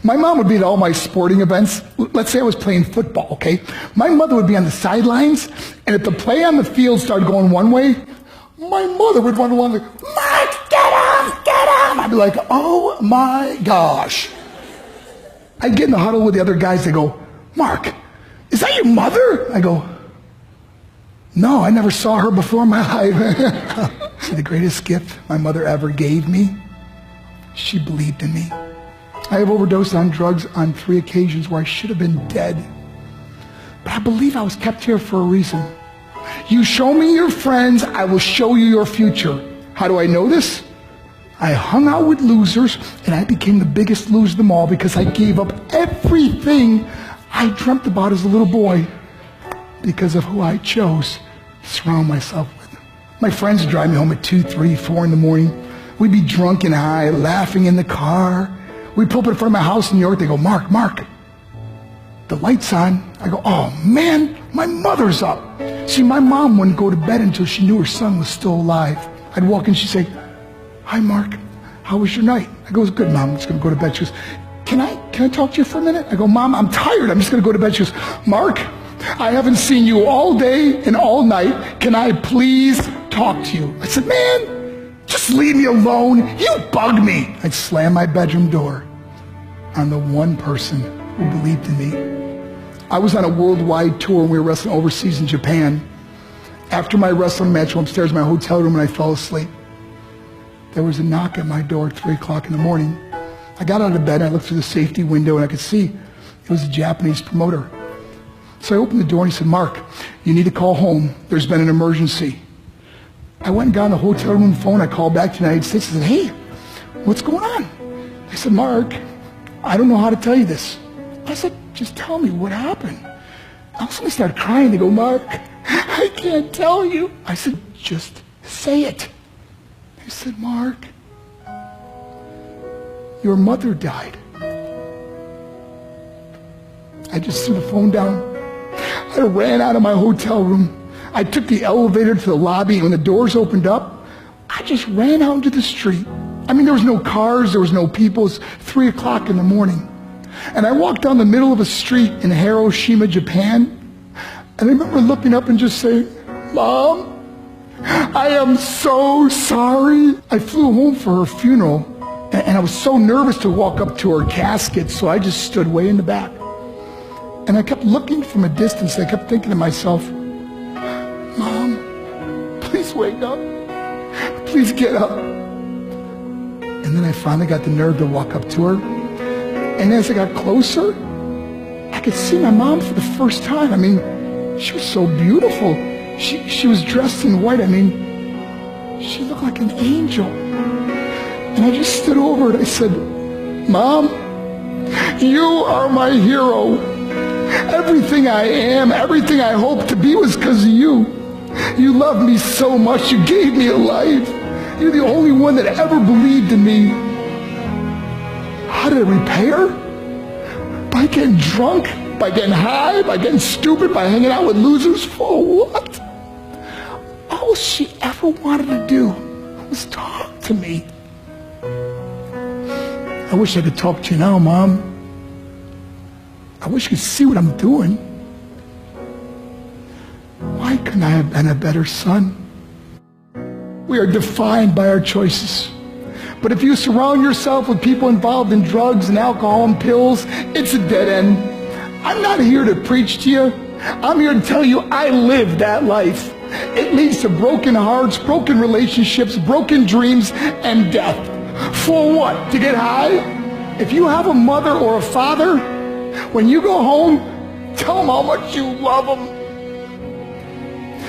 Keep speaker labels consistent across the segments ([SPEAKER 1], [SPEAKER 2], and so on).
[SPEAKER 1] My mom would be at all my sporting events. Let's say I was playing football, okay? My mother would be on the sidelines, and if the play on the field started going one way, my mother would run along like, Mark, get him, get him! I'd be like, oh my gosh. I'd get in the huddle with the other guys, they go, Mark, is that your mother? I go, no, I never saw her before in my life. See, the greatest gift my mother ever gave me, she believed in me. I have overdosed on drugs on 3 occasions where I should have been dead. But I believe I was kept here for a reason. You show me your friends, I will show you your future. How do I know this? I hung out with losers, and I became the biggest loser of them all because I gave up everything I dreamt about as a little boy because of who I chose to surround myself with. My friends would drive me home at 2, 3, 4 in the morning. We'd be drunk and high, laughing in the car. We'd pull up in front of my house in New York. They go, Mark, the light's on. I go, oh man, my mother's up. See, my mom wouldn't go to bed until she knew her son was still alive. I'd walk in, she'd say, hi Mark, how was your night? I go, it was good, Mom, I'm just gonna go to bed. She goes, can I talk to you for a minute? I go, Mom, I'm tired, I'm just gonna go to bed. She goes, Mark, I haven't seen you all day and all night. Can I please talk to you? I said, man, just leave me alone. You bug me. I'd slam my bedroom door on the one person who believed in me. I was on a worldwide tour and we were wrestling overseas in Japan. After my wrestling match, I went upstairs in my hotel room and I fell asleep. There was a knock at my door at 3 o'clock in the morning. I got out of bed, I looked through the safety window and I could see it was a Japanese promoter. So I opened the door and he said, Mark, you need to call home. There's been an emergency. I went and got on the hotel room phone. I called back to the United States and said, hey, what's going on? They said, Mark, I don't know how to tell you this. I said, just tell me what happened. All of a sudden they started crying. They go, Mark, I can't tell you. I said, just say it. They said, Mark, your mother died. I just threw the phone down. I ran out of my hotel room. I took the elevator to the lobby, and when the doors opened up, I just ran out into the street. I mean, there was no cars, there was no people. It was 3 o'clock in the morning. And I walked down the middle of a street in Hiroshima, Japan, and I remember looking up and just saying, Mom, I am so sorry. I flew home for her funeral, and I was so nervous to walk up to her casket, so I just stood way in the back. And I kept looking from a distance. I kept thinking to myself, Mom, please wake up. Please get up. And then I finally got the nerve to walk up to her. And as I got closer, I could see my mom for the first time. I mean, she was so beautiful. She was dressed in white. I mean, she looked like an angel. And I just stood over her and I said, Mom, you are my hero. Everything I am, everything I hope to be was because of you. You loved me so much. You gave me a life. You're the only one that ever believed in me. How did I repay her? By getting drunk, by getting high, by getting stupid, by hanging out with losers? For what? All she ever wanted to do was talk to me. I wish I could talk to you now, Mom. I wish you could see what I'm doing. Why couldn't I have been a better son? We are defined by our choices. But if you surround yourself with people involved in drugs and alcohol and pills, it's a dead end. I'm not here to preach to you. I'm here to tell you I lived that life. It leads to broken hearts, broken relationships, broken dreams, and death. For what? To get high? If you have a mother or a father, when you go home, tell them how much you love them.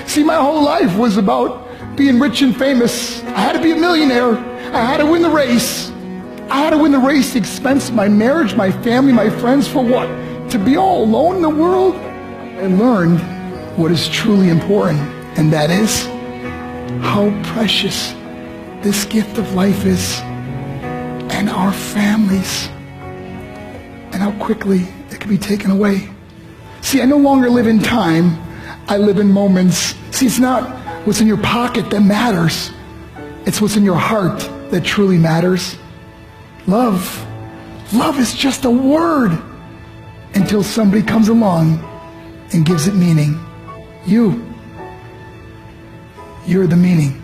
[SPEAKER 1] See, my whole life was about being rich and famous. I had to be a millionaire. I had to win the race. I had to win the race at the expense of my marriage, my family, my friends. For what? To be all alone in the world? I learned what is truly important, and that is how precious this gift of life is, and our families, and how quickly it can be taken away. See, I no longer live in time. I live in moments. See, it's not what's in your pocket that matters. It's what's in your heart that truly matters. Love Love is just a word until somebody comes along and gives it meaning. You're the meaning.